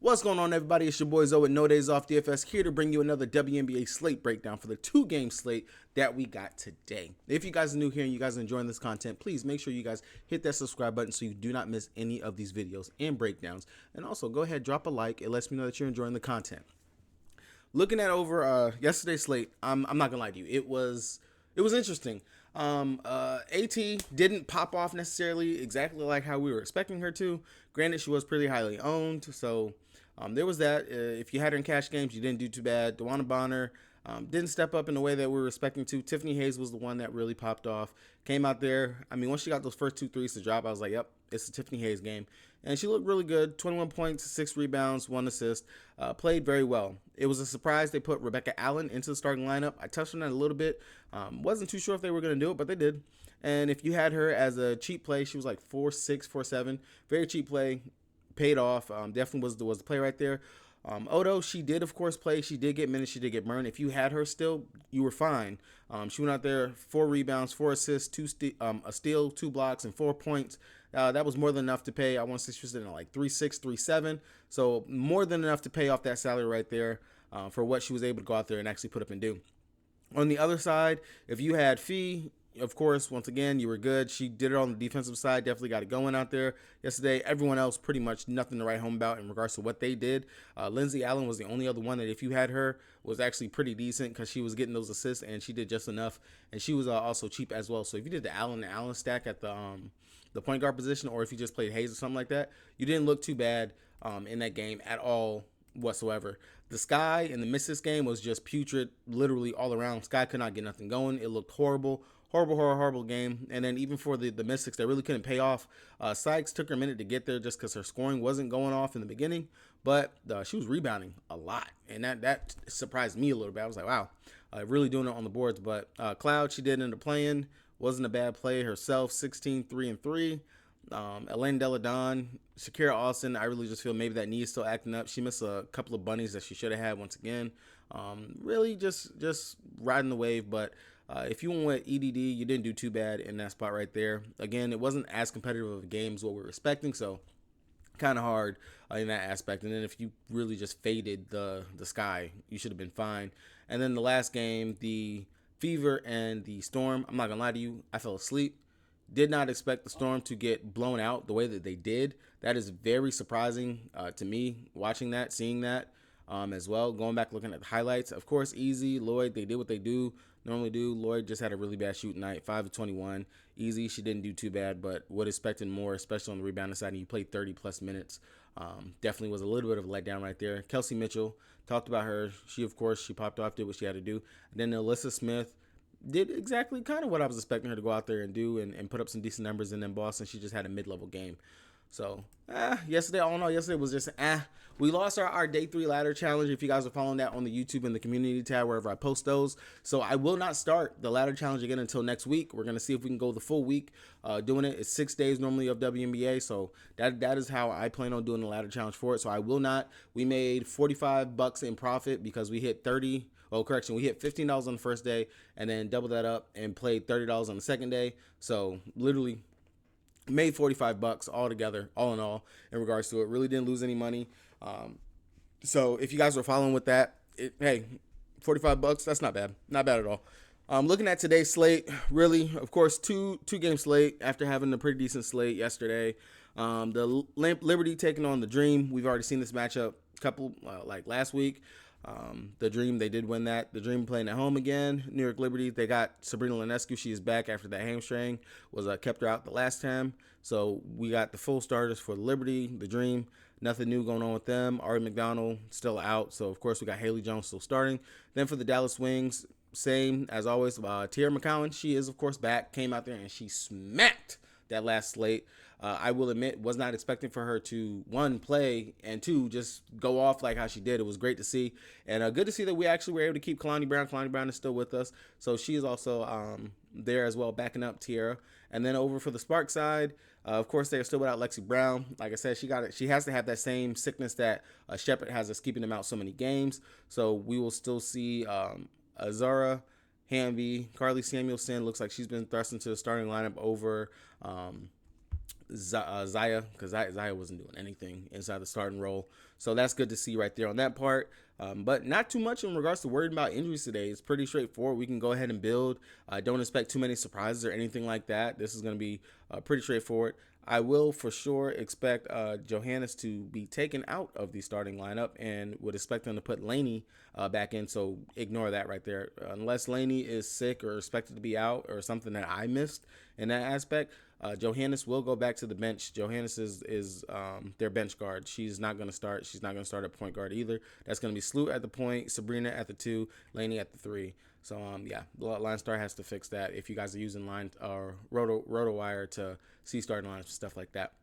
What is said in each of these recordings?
What's going on, everybody? It's your boy Zoe with Wnba Dfs here to bring you another WNBA slate breakdown for the two-game slate that we got today. If you guys are new here and you guys are enjoying this content, please make sure you guys hit that subscribe button so you do not miss any of these videos and breakdowns. And also, go ahead, drop a like. It lets me know that you're enjoying the content. Looking at over yesterday's slate, I'm not gonna lie to you, it was interesting. AT didn't pop off necessarily exactly like how we were expecting her to. Granted, she was pretty highly owned, so there was that. If you had her in cash games, you didn't do too bad. DeWanna Bonner didn't step up in the way that we were expecting to. Tiffany Hayes was the one that really popped off. Came out there. I mean, once she got those first 2 threes to drop, I was like, yep, it's a Tiffany Hayes game. And she looked really good. 21 points, 6 rebounds, 1 assist. Played very well. It was a surprise they put Rebecca Allen into the starting lineup. I touched on that a little bit. Wasn't too sure if they were going to do it, but they did. And if you had her as a cheap play, she was like 4'6", 4'7". Very cheap play. Paid off. Definitely was the play right there. Odo, she did, of course, play. She did get minutes. She did get burned. If you had her still, you were fine. She went out there, 4 rebounds, 4 assists, a steal, 2 blocks, and 4 points. That was more than enough to pay. I want to say she was in like 3'6", 3'7". So more than enough to pay off that salary right there for what she was able to go out there and actually put up and do. On the other side, if you had Fee, of course, once again, you were good. She did it on the defensive side. Definitely got it going out there yesterday. Everyone else, pretty much nothing to write home about in regards to what they did. Lindsay Allen was the only other one that, if you had her, was actually pretty decent because she was getting those assists and she did just enough. And she was also cheap as well. So if you did the Allen stack at the point guard position, or if you just played Hayes or something like that, you didn't look too bad in that game at all whatsoever. The Sky in the Mystics game was just putrid, literally all around. Sky could not get nothing going. It looked horrible. Horrible game. And then even for the Mystics, they really couldn't pay off. Sykes took her a minute to get there just because her scoring wasn't going off in the beginning, but she was rebounding a lot, and that surprised me a little bit. I was like, wow, really doing it on the boards. But Cloud, she did end up playing. Wasn't a bad play herself. 16, 3 and 3. Elaine Deladon, Shakira Austin, I really just feel maybe that knee is still acting up. She missed a couple of bunnies that she should have had once again. Really just riding the wave, but if you went with EDD, you didn't do too bad in that spot right there. Again, it wasn't as competitive of a game as what we were expecting, so kind of hard in that aspect. And then if you really just faded the Sky, you should have been fine. And then the last game, the Fever and the Storm, I'm not going to lie to you, I fell asleep. Did not expect the Storm to get blown out the way that they did. That is very surprising to me, watching that, seeing that as well. Going back, looking at the highlights. Of course, Easy, Lloyd, they did what they normally do. Lloyd just had a really bad shooting night, 5 of 21. Easy, she didn't do too bad, but would expected more, especially on the rebounding side. And you played 30-plus minutes. Definitely was a little bit of a letdown right there. Kelsey Mitchell, talked about her. She, of course, she popped off, did what she had to do. And then Alyssa Smith did exactly kind of what I was expecting her to go out there and do and put up some decent numbers. And then Boston, she just had a mid-level game. So, yesterday, all in all, yesterday was just, We lost our day 3 ladder challenge. If you guys are following that on the YouTube and the community tab, wherever I post those. So I will not start the ladder challenge again until next week. We're going to see if we can go the full week doing it. It's 6 days normally of WNBA. So that is how I plan on doing the ladder challenge for it. So I will not. We made $45 in profit because we hit 30. Oh, correction. We hit $15 on the first day and then doubled that up and played $30 on the second day. So literally made $45 all together, all in all, in regards to it. Really didn't lose any money. So if you guys were following with that, hey, $45, that's not bad. Not bad at all. Looking at today's slate, really, of course, two game slate after having a pretty decent slate yesterday. The Liberty taking on the Dream. We've already seen this matchup like last week. The Dream, they did win that. The Dream playing at home again. New York Liberty, they got Sabrina Ionescu. She is back after that hamstring. Kept her out the last time. So we got the full starters for the Liberty, the Dream. Nothing new going on with them. Ari McDonald still out. So, of course, we got Haley Jones still starting. Then for the Dallas Wings, same as always. Tierra McCowan, she is, of course, back. Came out there and she smacked that last slate. I will admit, was not expecting for her to, 1, play, and 2, just go off like how she did. It was great to see. And good to see that we actually were able to keep Kalani Brown. Kalani Brown is still with us. So she is also there as well, backing up Tierra. And then over for the Spark side, of course, they are still without Lexi Brown. Like I said, she has to have that same sickness that Shepard has that's keeping them out so many games. So we will still see Azara, Hamby, Carly Samuelson. Looks like she's been thrust into the starting lineup over Zaya, because Zaya wasn't doing anything inside the starting role. So that's good to see right there on that part. But not too much in regards to worrying about injuries today. It's pretty straightforward. We can go ahead and build. Don't expect too many surprises or anything like that. This is going to be pretty straightforward. I will for sure expect Johannes to be taken out of the starting lineup and would expect them to put Laney back in. So ignore that right there. Unless Laney is sick or expected to be out or something that I missed in that aspect, Johannes will go back to the bench. Johannes is their bench guard. She's not going to start. She's not going to start at point guard either. That's going to be Sloot at the point, Sabrina at the 2, Laney at the 3. So, yeah, Line Star has to fix that if you guys are using Line or RotoWire to see starting lines and stuff like that.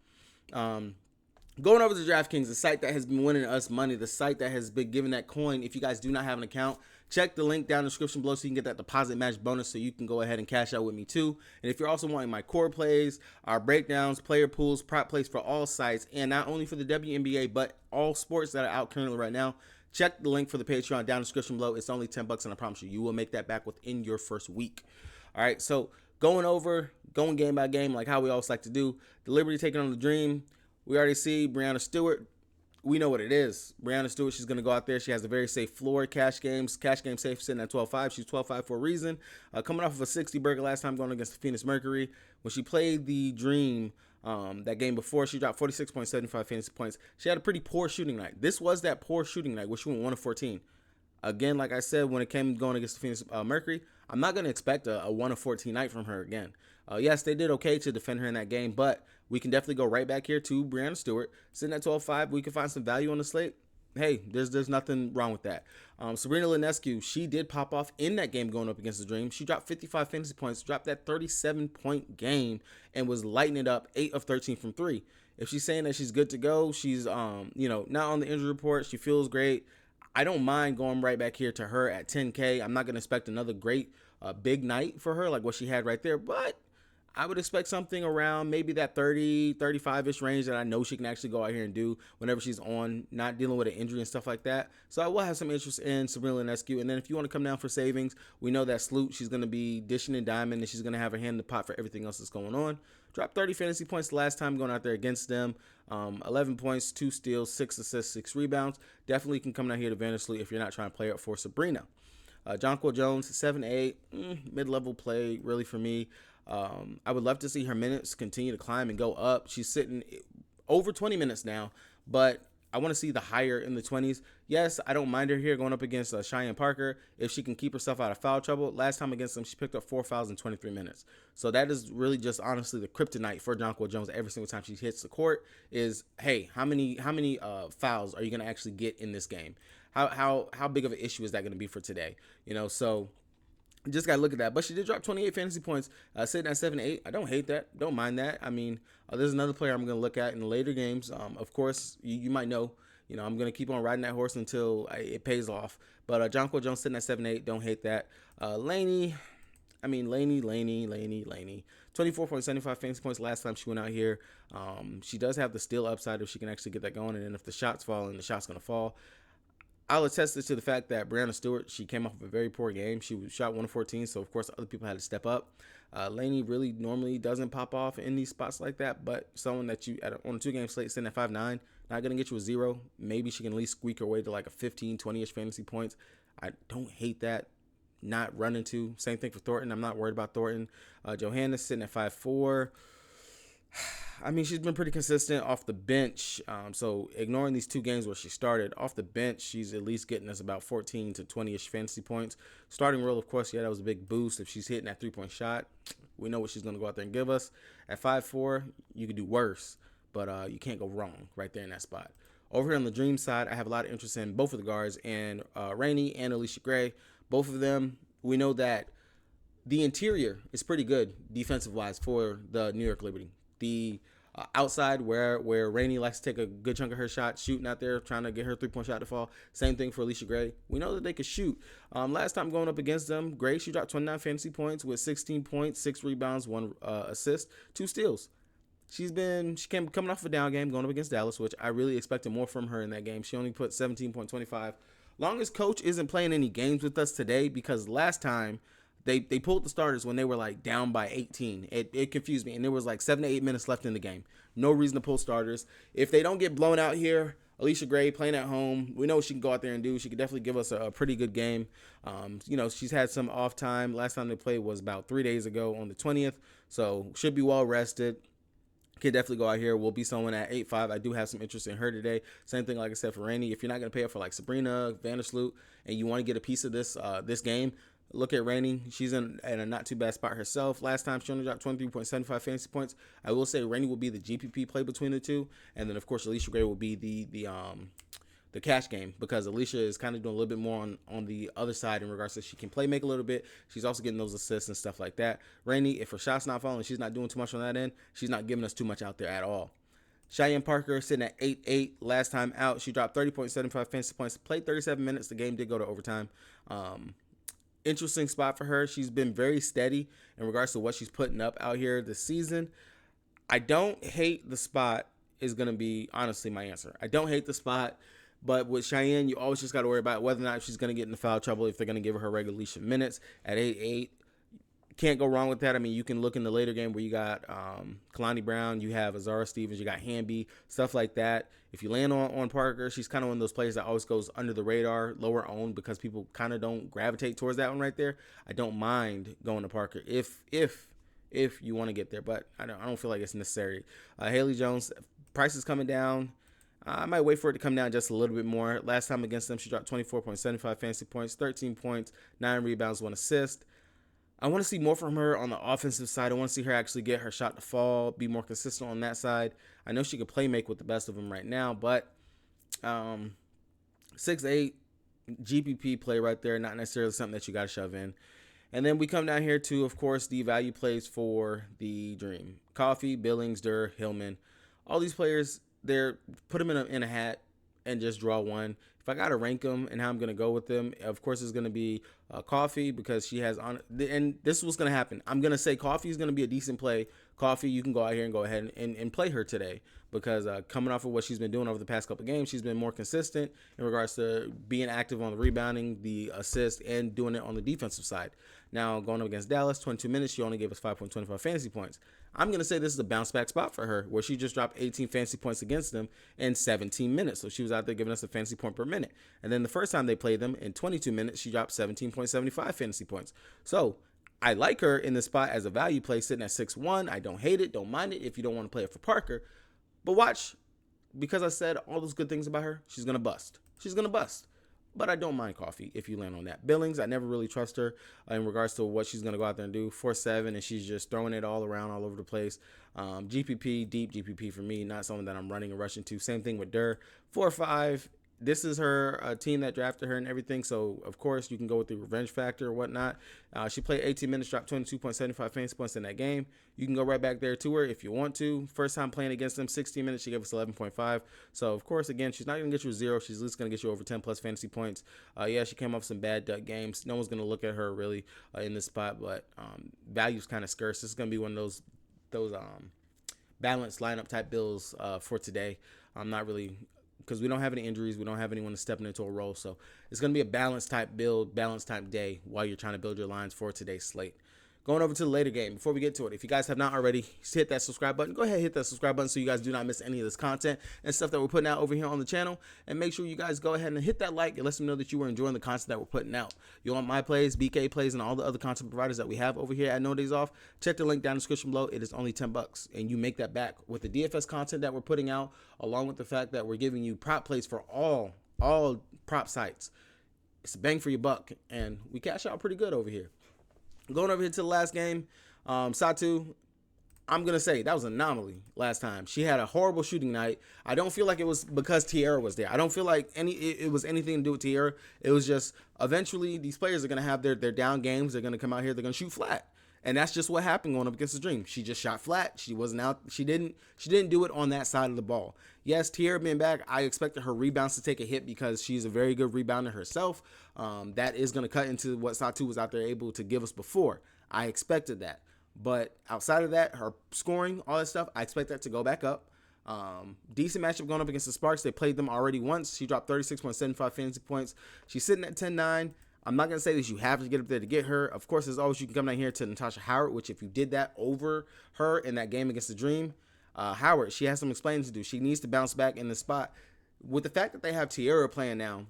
Going over to DraftKings, the site that has been winning us money, the site that has been giving that coin. If you guys do not have an account, check the link down in the description below so you can get that deposit match bonus so you can go ahead and cash out with me too. And if you're also wanting my core plays, our breakdowns, player pools, prop plays for all sites, and not only for the WNBA, but all sports that are out currently right now, check the link for the Patreon down in the description below. It's only $10 and I promise you will make that back within your first week. All right, so going game by game like how we always like to do. The Liberty taking on the Dream. We already see Breanna Stewart. We know what it is. Breanna Stewart, she's going to go out there. She has a very safe floor. Cash game safe sitting at 12.5. She's 12.5 for a reason. Coming off of a 60 burger last time going against the Phoenix Mercury. When she played the Dream that game before, she dropped 46.75 fantasy points. She had a pretty poor shooting night. This was that poor shooting night where she went 1 of 14. Again, like I said, when it came going against the Phoenix Mercury, I'm not going to expect a 1 of 14 night from her again. Yes, they did okay to defend her in that game, but we can definitely go right back here to Breanna Stewart. Sitting at 12.5, we can find some value on the slate. Hey, there's nothing wrong with that. Sabrina Ionescu, she did pop off in that game going up against the Dream. She dropped 55 fantasy points, dropped that 37-point game, and was lighting it up 8 of 13 from 3. If she's saying that she's good to go, she's not on the injury report, she feels great. I don't mind going right back here to her at 10K. I'm not going to expect another great big night for her like what she had right there, but I would expect something around maybe that 30, 35-ish range that I know she can actually go out here and do whenever she's on, not dealing with an injury and stuff like that. So I will have some interest in Sabrina Ionescu. And then if you want to come down for savings, we know that Sloot, she's going to be dishing and diamond, and she's going to have her hand in the pot for everything else that's going on. Dropped 30 fantasy points the last time going out there against them. 11 points, 2 steals, 6 assists, 6 rebounds. Definitely can come down here to Vandersloot if you're not trying to play up for Sabrina. Jonquil Jones, 7-8, mid-level play really for me. I would love to see her minutes continue to climb and go up. She's sitting over 20 minutes now, but I want to see the higher in the 20s. Yes, I don't mind her here going up against Cheyenne Parker if she can keep herself out of foul trouble. Last time against them, she picked up 4 fouls in 23 minutes. So that is really just honestly the kryptonite for Jonquil Jones every single time she hits the court is, hey, how many fouls are you going to actually get in this game? How big of an issue is that going to be for today? So just got to look at that. But she did drop 28 fantasy points, sitting at 7-8. I don't hate that. Don't mind that. I mean, there's another player I'm going to look at in the later games. Of course, you might know, I'm going to keep on riding that horse until it pays off. But Jonquil Jones sitting at 7-8. Don't hate that. Laney. 24.75 fantasy points last time she went out here. She does have the steal upside if she can actually get that going. And then if the shots fall, and the shot's going to fall. I'll attest this to the fact that Breanna Stewart, she came off of a very poor game. She shot 1 of 14, so of course other people had to step up. Laney really normally doesn't pop off in these spots like that, but someone that you on a 2-game slate sitting at 5'9", not going to get you a 0. Maybe she can at least squeak her way to like a 15, 20-ish fantasy points. I don't hate that. Not running to. Same thing for Thornton. I'm not worried about Thornton. Johannes sitting at 5'4". I mean, she's been pretty consistent off the bench. So ignoring these 2 games where she started, off the bench, she's at least getting us about 14 to 20-ish fantasy points. Starting role, of course, yeah, that was a big boost. If she's hitting that 3-point shot, we know what she's going to go out there and give us. At 5'4", you could do worse, but you can't go wrong right there in that spot. Over here on the Dream side, I have a lot of interest in both of the guards, and Rainey and Alicia Gray. Both of them, we know that the interior is pretty good defensive-wise for the New York Liberty. The outside where Rainey likes to take a good chunk of her shot, shooting out there, trying to get her 3-point shot to fall. Same thing for Alicia Gray. We know that they could shoot. Last time going up against them, Gray, she dropped 29 fantasy points with 16 points, 6 rebounds, 1 assist, 2 steals. She came coming off a down game going up against Dallas, which I really expected more from her in that game. She only put 17.25. Long as coach isn't playing any games with us today, because last time They pulled the starters when they were like down by 18. It confused me. And there was like 7 to 8 minutes left in the game. No reason to pull starters. If they don't get blown out here, Alicia Gray playing at home, we know what she can go out there and do. She could definitely give us a pretty good game. She's had some off time. Last time they played was about 3 days ago on the 20th. So should be well rested. Could definitely go out here. We'll be someone at 8-5. I do have some interest in her today. Same thing, like I said, for Rainey. If you're not going to pay up for like Sabrina, Vandersloot, and you want to get a piece of this game, look at Rainey. She's in a not too bad spot herself. Last time she only dropped 23.75 fantasy points. I will say Rainey will be the GPP play between the two, and then of course Alicia Gray will be the cash game, because Alicia is kind of doing a little bit more on the other side in regards to she can play make a little bit. She's also getting those assists and stuff like that. Rainey, if her shot's not falling, she's not doing too much on that end. She's not giving us too much out there at all. Cheyenne Parker sitting at 8-8 last time out. She dropped 30.75 fantasy points, played 37 minutes. The game did go to overtime. Interesting spot for her. She's been very steady in regards to what she's putting up out here this season. I don't hate the spot is going to be honestly my answer. I don't hate the spot. But with Cheyenne, you always just got to worry about whether or not she's going to get into foul trouble, if they're going to give her regulation minutes at 8-8. Can't go wrong with that. I mean, you can look in the later game where you got Kalani Brown, you have Azara Stevens, you got Wnba, stuff like that. If you land on Parker, she's kind of one of those players that always goes under the radar, lower owned, because people kind of don't gravitate towards that one right there. I don't mind going to Parker if you want to get there, but I don't feel like it's necessary. Haley Jones, price is coming down. I might wait for it to come down just a little bit more. Last time against them, she dropped 24.75 fantasy points, 13 points, 9 rebounds, 1 assist. I want to see more from her on the offensive side. I want to see her actually get her shot to fall, be more consistent on that side. I know she could play make with the best of them right now, but 6'8", GPP play right there, not necessarily something that you got to shove in. And then we come down here to, of course, the value plays for the Dream. Coffee, Billings, Durr, Hillman. All these players, put them in a hat and just draw one. If I got to rank them and how I'm going to go with them, of course, it's going to be Coffee, because she has and this is what's going to happen. I'm going to say Coffee is going to be a decent play. Coffee, you can go out here and go ahead and play her today, because coming off of what she's been doing over the past couple of games, she's been more consistent in regards to being active on the rebounding, the assist, and doing it on the defensive side. Now, going up against Dallas, 22 minutes, she only gave us 5.25 fantasy points. I'm going to say this is a bounce back spot for her, where she just dropped 18 fantasy points against them in 17 minutes. So she was out there giving us a fantasy point per minute. And then the first time they played them in 22 minutes, she dropped 17.75 fantasy points. So I like her in the spot as a value play, sitting at 6-1. I don't hate it, don't mind it if you don't want to play it for Parker. But watch, because I said all those good things about her, she's going to bust. She's going to bust. But I don't mind Coffee if you land on that. Billings, I never really trust her in regards to what she's going to go out there and do. 4-7, and she's just throwing it all around, all over the place. GPP, deep GPP for me, not someone that I'm running and rushing to. Same thing with Durr. 4-5. This is her team that drafted her and everything, so of course you can go with the revenge factor or whatnot. She played 18 minutes, dropped 22.75 fantasy points in that game. You can go right back there to her if you want to. First time playing against them, 16 minutes, she gave us 11.5. So of course, again, she's not going to get you a 0. She's at least going to get you over 10 plus fantasy points. Yeah, she came off some bad duck games. No one's going to look at her really in this spot, but value's kind of scarce. This is going to be one of those balanced lineup type bills for today. I'm not really, because we don't have any injuries. We don't have anyone stepping into a role. So it's going to be a balanced type build, balanced type day while you're trying to build your lines for today's slate. Going over to the later game, before we get to it, if you guys have not already, hit that subscribe button. Go ahead and hit that subscribe button so you guys do not miss any of this content and stuff that we're putting out over here on the channel. And make sure you guys go ahead and hit that like. It lets me know that you were enjoying the content that we're putting out. You want my plays, BK plays, and all the other content providers that we have over here at No Days Off, check the link down in the description below. It is only $10, and you make that back with the DFS content that we're putting out, along with the fact that we're giving you prop plays for all prop sites. It's a bang for your buck, and we cash out pretty good over here. Going over here to the last game, Satu, I'm going to say that was an anomaly last time. She had a horrible shooting night. I don't feel like it was because Tierra was there. I don't feel like it was anything to do with Tierra. It was just eventually these players are going to have their down games. They're going to come out here. They're going to shoot flat. And that's just what happened going up against the Dream. She just shot flat. She wasn't out. She didn't do it on that side of the ball. Yes, Tierra being back, I expected her rebounds to take a hit because she's a very good rebounder herself. That is going to cut into what Satu was out there able to give us before. I expected that. But outside of that, her scoring, all that stuff, I expect that to go back up. Decent matchup going up against the Sparks. They played them already once. She dropped 36.75 fantasy points. She's sitting at 10-9. I'm not going to say that you have to get up there to get her. Of course, as always, you can come down here to Natasha Howard, which if you did that over her in that game against the Dream, Howard, she has some explaining to do. She needs to bounce back in the spot. With the fact that they have Tiara playing now,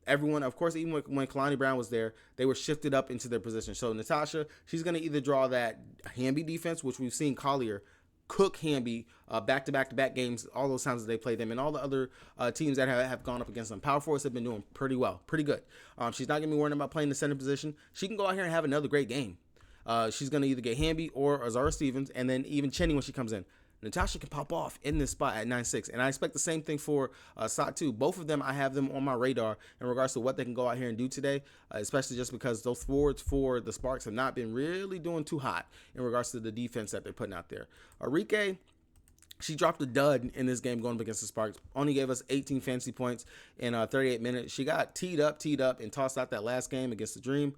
everyone, of course, even when Kalani Brown was there, they were shifted up into their position. So Natasha, she's going to either draw that Wnba defense, which we've seen Collier cook Wnba back-to-back games, all those times that they played them, and all the other teams that have gone up against them. Power forwards have been doing pretty well, pretty good. She's not going to be worrying about playing the center position. She can go out here and have another great game. She's going to either get Wnba or Azara Stevens, and then even Cheney when she comes in. Natasha can pop off in this spot at 9-6, and I expect the same thing for Sot too. Both of them, I have them on my radar in regards to what they can go out here and do today, especially just because those forwards for the Sparks have not been really doing too hot in regards to the defense that they're putting out there. Arike, she dropped a dud in this game going up against the Sparks. Only gave us 18 fantasy points in 38 minutes. She got teed up, and tossed out that last game against the Dream.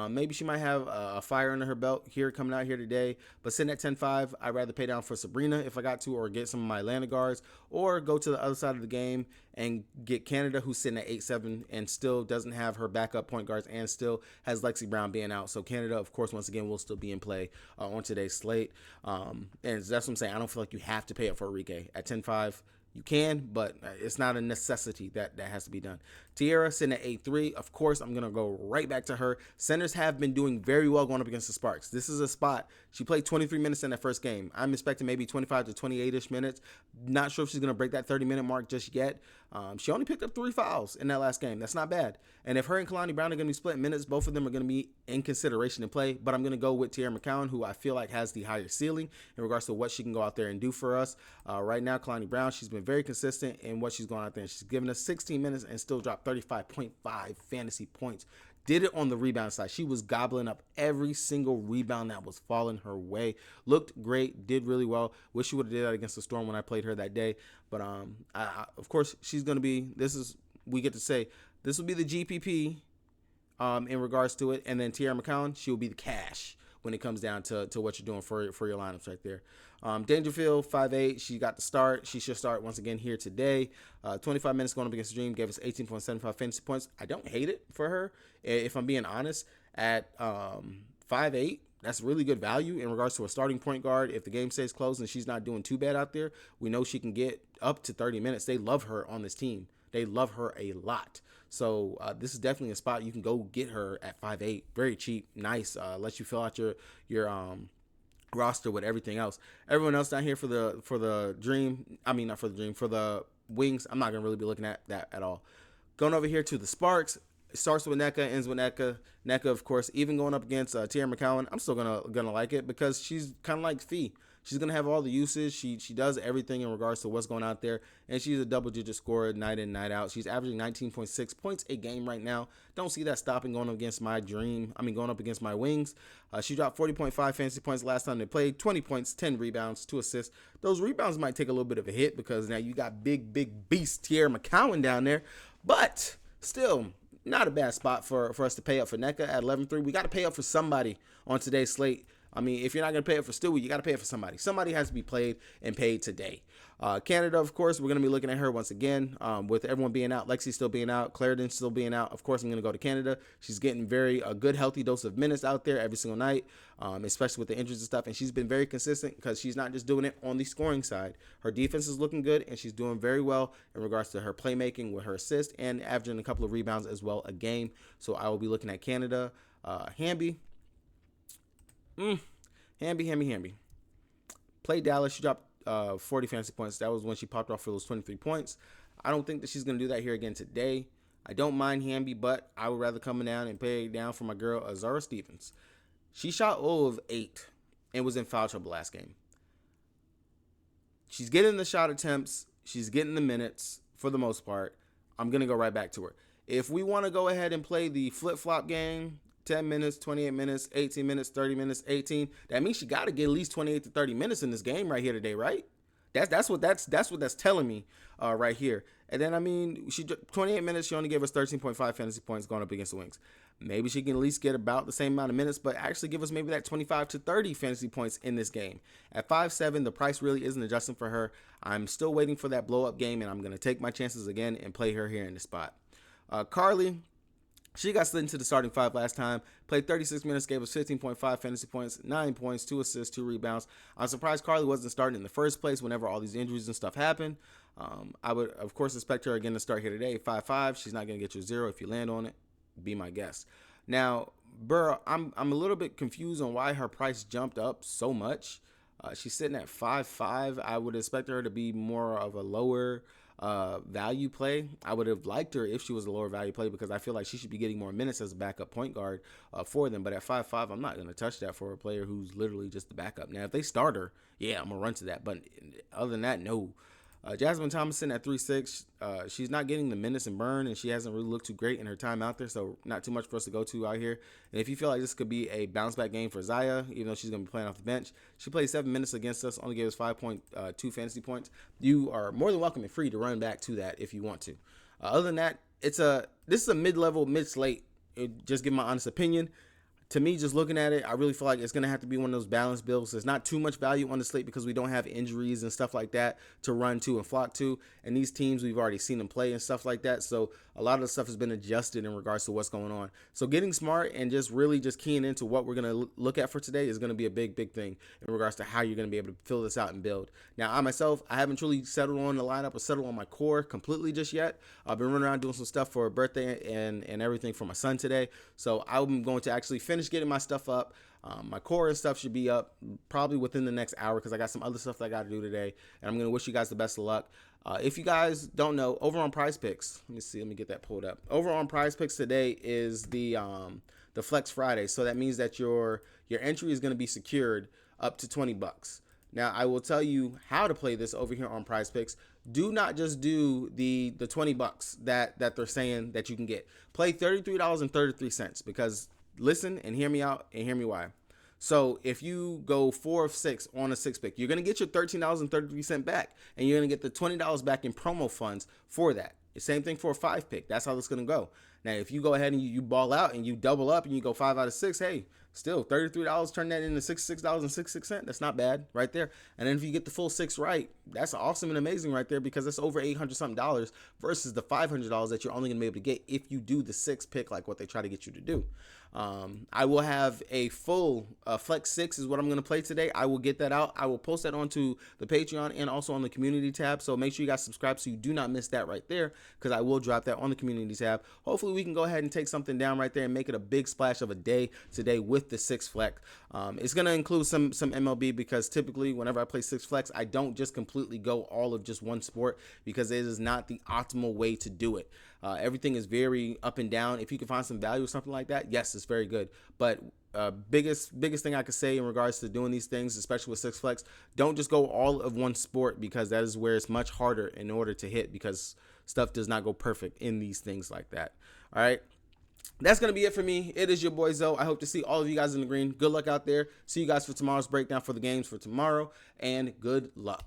Maybe she might have a fire under her belt here coming out here today. But sitting at 10-5, I'd rather pay down for Sabrina if I got to, or get some of my Atlanta guards, or go to the other side of the game and get Canada, who's sitting at 8-7 and still doesn't have her backup point guards and still has Lexi Brown being out. So Canada, of course, once again, will still be in play on today's slate. And that's what I'm saying. I don't feel like you have to pay up for Arike at 10-5. You can, but it's not a necessity that has to be done. Tiara sitting at 8-3. Of course, I'm going to go right back to her. Centers have been doing very well going up against the Sparks. This is a spot. She played 23 minutes in that first game. I'm expecting maybe 25 to 28-ish minutes. Not sure if she's going to break that 30-minute mark just yet. She only picked up 3 fouls in that last game. That's not bad. And if her and Kalani Brown are going to be splitting minutes, both of them are going to be in consideration to play. But I'm going to go with Tiara McCowan, who I feel like has the higher ceiling in regards to what she can go out there and do for us. Right now, Kalani Brown, she's been very consistent in what she's going out there. And she's given us 16 minutes and still dropped 35.5 fantasy points. Did it on the rebound side. She was gobbling up every single rebound that was falling her way. Looked great. Did really well. Wish she would have did that against the Storm when I played her that day. But of course, she's going to be, we get to say, this will be the GPP in regards to it. And then Tiara McCowan, she will be the cash when it comes down to what you're doing for your lineups right there. Dangerfield, 5'8". She got the start. She should start once again here today. 25 minutes going up against the Dream. Gave us 18.75 fantasy points. I don't hate it for her, if I'm being honest. At 5'8", that's really good value in regards to a starting point guard. If the game stays close and she's not doing too bad out there, we know she can get up to 30 minutes. They love her on this team. They love her a lot. So this is definitely a spot you can go get her at 5'8". Very cheap. Nice. Lets you fill out your roster with everything else. Everyone else down here for the Dream. I mean, not for the Dream. For the Wings, I'm not going to really be looking at that at all. Going over here to the Sparks. It starts with Nneka, ends with Nneka. Nneka, of course, even going up against Tiara McCowan, I'm still gonna like it because she's kind of like Fee. She's gonna have all the usage. She does everything in regards to what's going out there, and she's a double-digit scorer night in, night out. She's averaging 19.6 points a game right now. Don't see that stopping going up against my Dream. Going up against my Wings. She dropped 40.5 fantasy points last time they played. 20 points, 10 rebounds, 2 assists. Those rebounds might take a little bit of a hit because now you got big beast Tiara McCowan down there, but still. Not a bad spot for us to pay up for Nneka at 11-3. We got to pay up for somebody on today's slate. If you're not going to pay up for Stewie, you got to pay up for somebody. Somebody has to be played and paid today. Canada, of course, we're going to be looking at her once again with everyone being out. Lexi still being out. Clarendon still being out. Of course, I'm going to go to Canada. She's getting a good, healthy dose of minutes out there every single night, especially with the injuries and stuff. And she's been very consistent because she's not just doing it on the scoring side. Her defense is looking good, and she's doing very well in regards to her playmaking with her assist and averaging a couple of rebounds as well a game. So I will be looking at Canada. Wnba. Wnba. Played Dallas. She dropped 40 fantasy points. That was when she popped off for those 23 points. I don't think that she's going to do that here again today. I don't mind Wnba, but I would rather come down and pay down for my girl Azara Stevens. She shot 0 of 8 and was in foul trouble last game. She's getting the shot attempts. She's getting the minutes for the most part. I'm going to go right back to her. If we want to go ahead and play the flip-flop game, 10 minutes, 28 minutes, 18 minutes, 30 minutes, 18. That means she got to get at least 28 to 30 minutes in this game right here today, right? That's what that's telling me right here. And then she 28 minutes. She only gave us 13.5 fantasy points going up against the Wings. Maybe she can at least get about the same amount of minutes, but actually give us maybe that 25 to 30 fantasy points in this game. At 5'7", the price really isn't adjusting for her. I'm still waiting for that blow up game, and I'm gonna take my chances again and play her here in the spot. Carly. She got slid into the starting five last time, played 36 minutes, gave us 15.5 fantasy points, 9 points, 2 assists, 2 rebounds. I'm surprised Carly wasn't starting in the first place whenever all these injuries and stuff happen. I would, of course, expect her again to start here today, 5-5. She's not going to get you 0 if you land on it. Be my guest. Now, Burr, I'm a little bit confused on why her price jumped up so much. She's sitting at 5-5. I would expect her to be more of a lower value play. I would have liked her if she was a lower value play because I feel like she should be getting more minutes as a backup point guard for them. But at 5-5, I'm not going to touch that for a player who's literally just the backup. Now, if they start her, yeah, I'm going to run to that. But other than that, no. Jasmine Thomason at 3-6. She's not getting the minutes and burn, and she hasn't really looked too great in her time out there, so not too much for us to go to out here. And if you feel like this could be a bounce-back game for Zaya, even though she's going to be playing off the bench, she played 7 minutes against us, only gave us 5.2 fantasy points. You are more than welcome and free to run back to that if you want to. Other than that, this is a mid-level, mid-slate. Just give my honest opinion. To me, just looking at it, I really feel like it's going to have to be one of those balanced builds. There's not too much value on the slate because we don't have injuries and stuff like that to run to and flock to. And these teams, we've already seen them play and stuff like that. So a lot of the stuff has been adjusted in regards to what's going on. So getting smart and just really just keying into what we're going to look at for today is going to be a big, big thing in regards to how you're going to be able to fill this out and build. Now, I myself, I haven't truly settled on the lineup or settled on my core completely just yet. I've been running around doing some stuff for a birthday and everything for my son today. So I'm going to actually finish getting my stuff up. My core and stuff should be up probably within the next hour because I got some other stuff that I got to do today. And I'm going to wish you guys the best of luck. If you guys don't know, over on Prize Picks, let me get that pulled up. Over on Prize Picks today is the Flex Friday. So that means that your entry is going to be secured up to $20. Now, I will tell you how to play this over here on Prize Picks. Do not just do the $20 that they're saying that you can get. Play $33.33 because listen and hear me out and hear me why. So if you go 4 of 6 on a 6 pick, you're going to get your $13.33 back, and you're going to get the $20 back in promo funds for that. The same thing for a 5 pick. That's how this is going to go. Now, if you go ahead and you ball out and you double up and you go 5 out of 6, hey, still $33, turn that into $66.66. That's not bad right there. And then if you get the full 6 right, that's awesome and amazing right there because that's over $800 something versus the $500 that you're only going to be able to get if you do the 6 pick like what they try to get you to do. I will have a full Flex 6 is what I'm going to play today. I will get that out. I will post that onto the Patreon and also on the community tab. So make sure you guys subscribe so you do not miss that right there because I will drop that on the community tab. Hopefully we can go ahead and take something down right there and make it a big splash of a day today with the 6 Flex. It's going to include some MLB because typically whenever I play 6 Flex, I don't just completely go all of just one sport because it is not the optimal way to do it. Everything is very up and down. If you can find some value or something like that, yes, it's very good. But biggest thing I could say in regards to doing these things, especially with 6 Flex, don't just go all of one sport because that is where it's much harder in order to hit because stuff does not go perfect in these things like that. All right. That's going to be it for me. It is your boy Zoe. I hope to see all of you guys in the green. Good luck out there. See you guys for tomorrow's breakdown for the games for tomorrow, and good luck.